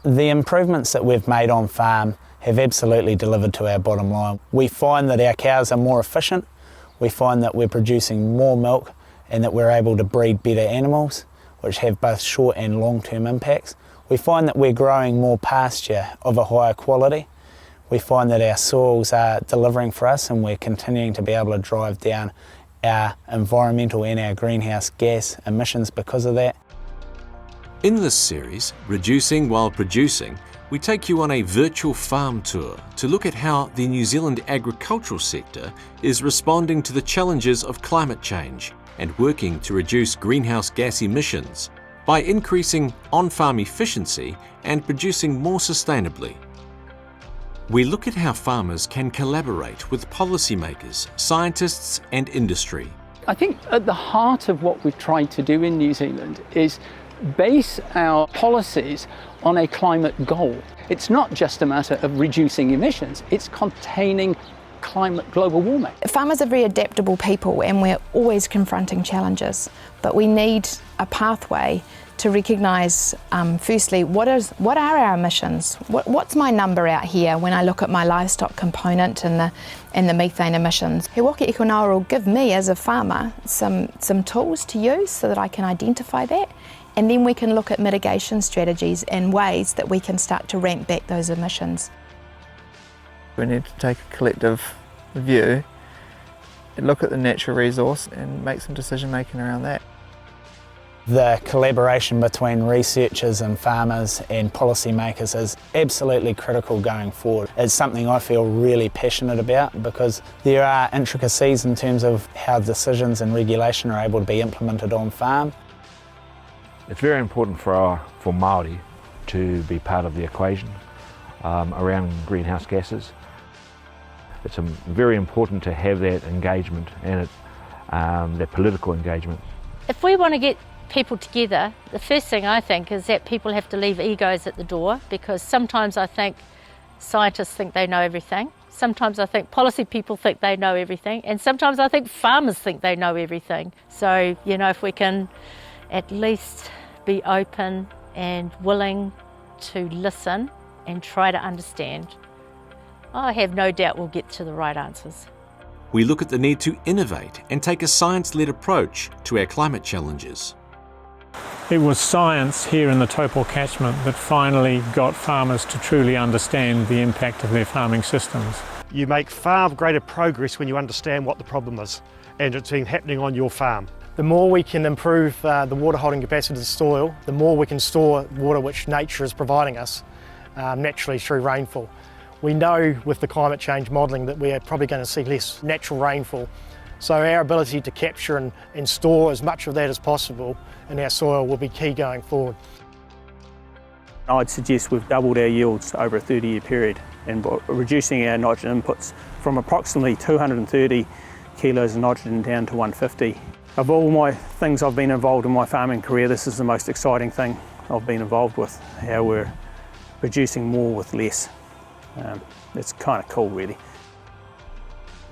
The improvements that we've made on farm have absolutely delivered to our bottom line. We find that our cows are more efficient, we find that we're producing more milk and that we're able to breed better animals, which have both short and long-term impacts. We find that we're growing more pasture of a higher quality. We find that our soils are delivering for us and we're continuing to be able to drive down our environmental and our greenhouse gas emissions because of that. In this series, Reducing While Producing, we take you on a virtual farm tour to look at how the New Zealand agricultural sector is responding to the challenges of climate change and working to reduce greenhouse gas emissions by increasing on-farm efficiency and producing more sustainably. We look at how farmers can collaborate with policymakers, scientists and industry. I think at the heart of what we've tried to do in New Zealand is base our policies on a climate goal. It's not just a matter of reducing emissions, it's containing global warming. Farmers are very adaptable people and we're always confronting challenges, but we need a pathway to recognise firstly what are our emissions? What's my number out here when I look at my livestock component and the methane emissions? He Waka Ikonawa will give me as a farmer some tools to use so that I can identify that, and then we can look at mitigation strategies and ways that we can start to ramp back those emissions. We need to take a collective view and look at the natural resource and make some decision making around that. The collaboration between researchers and farmers and policymakers is absolutely critical going forward. It's something I feel really passionate about because there are intricacies in terms of how decisions and regulation are able to be implemented on farm. It's very important for Māori to be part of the equation around greenhouse gases. It's very important to have that engagement and that political engagement. If we want to get people together, the first thing I think is that people have to leave egos at the door, because sometimes I think scientists think they know everything, sometimes I think policy people think they know everything, and sometimes I think farmers think they know everything. So, you know, if we can at least be open and willing to listen and try to understand, I have no doubt we'll get to the right answers. We look at the need to innovate and take a science-led approach to our climate challenges. It was science here in the Taupō catchment that finally got farmers to truly understand the impact of their farming systems. You make far greater progress when you understand what the problem is and it's been happening on your farm. The more we can improve the water holding capacity of the soil, the more we can store water which nature is providing us naturally through rainfall. We know with the climate change modelling that we're probably going to see less natural rainfall. So our ability to capture and store as much of that as possible in our soil will be key going forward. I'd suggest we've doubled our yields over a 30-year period and reducing our nitrogen inputs from approximately 230 kilos of nitrogen down to 150. Of all my things I've been involved in my farming career, this is the most exciting thing I've been involved with, how we're producing more with less. It's kind of cool, really.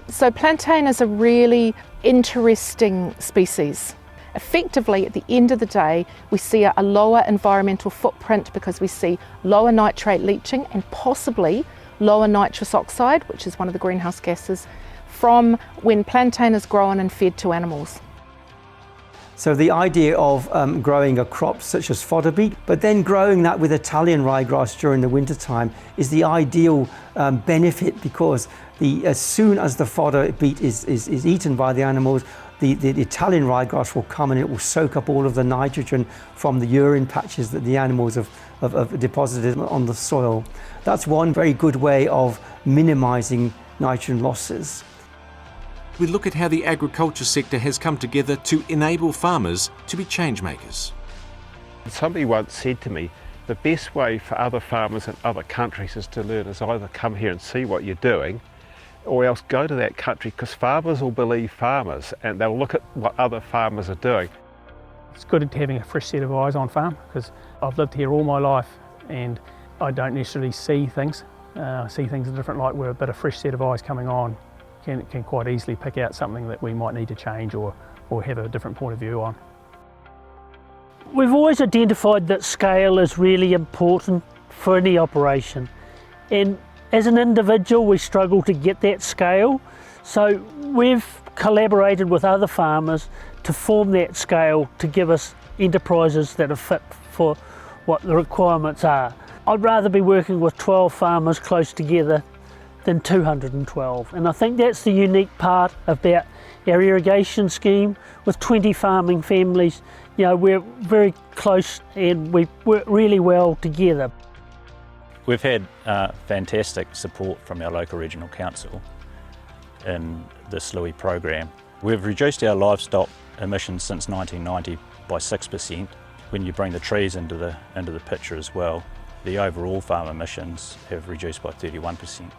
So plantain is a really interesting species. Effectively, at the end of the day, we see a lower environmental footprint because we see lower nitrate leaching and possibly lower nitrous oxide, which is one of the greenhouse gases, from when plantain is grown and fed to animals. So the idea of growing a crop such as fodder beet, but then growing that with Italian ryegrass during the winter time is the ideal benefit, because as soon as the fodder beet is eaten by the animals, the Italian ryegrass will come and it will soak up all of the nitrogen from the urine patches that the animals have deposited on the soil. That's one very good way of minimising nitrogen losses. We look at how the agriculture sector has come together to enable farmers to be change makers. Somebody once said to me, the best way for other farmers in other countries is to learn is either come here and see what you're doing, or else go to that country, because farmers will believe farmers and they'll look at what other farmers are doing. It's good having a fresh set of eyes on farm, because I've lived here all my life and I don't necessarily see things. I see things in a different light, where a bit of fresh set of eyes coming on can quite easily pick out something that we might need to change or have a different point of view on. We've always identified that scale is really important for any operation. And as an individual, we struggle to get that scale. So we've collaborated with other farmers to form that scale to give us enterprises that are fit for what the requirements are. I'd rather be working with 12 farmers close together than 212. And I think that's the unique part about our irrigation scheme. With 20 farming families, you know, we're very close and we work really well together. We've had fantastic support from our local regional council in the SLUI program. We've reduced our livestock emissions since 1990 by 6%. When you bring the trees into the picture as well, the overall farm emissions have reduced by 31%.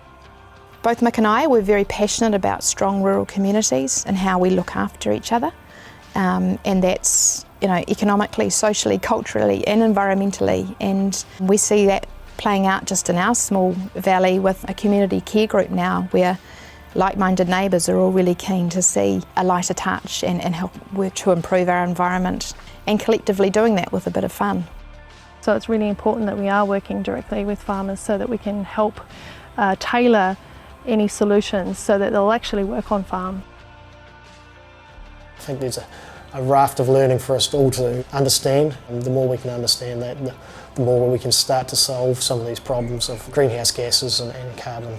Both Mick and I were very passionate about strong rural communities and how we look after each other, and that's, you know, economically, socially, culturally and environmentally, and we see that playing out just in our small valley with a community care group now where like-minded neighbours are all really keen to see a lighter touch and help work to improve our environment, and collectively doing that with a bit of fun. So it's really important that we are working directly with farmers so that we can help tailor any solutions so that they'll actually work on farm. I think there's a raft of learning for us all to understand, and the more we can understand that, the more we can start to solve some of these problems of greenhouse gases and carbon.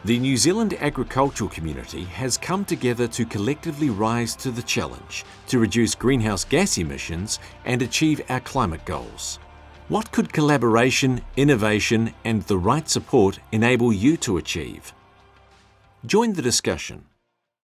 The New Zealand agricultural community has come together to collectively rise to the challenge to reduce greenhouse gas emissions and achieve our climate goals. What could collaboration, innovation and the right support enable you to achieve? Join the discussion.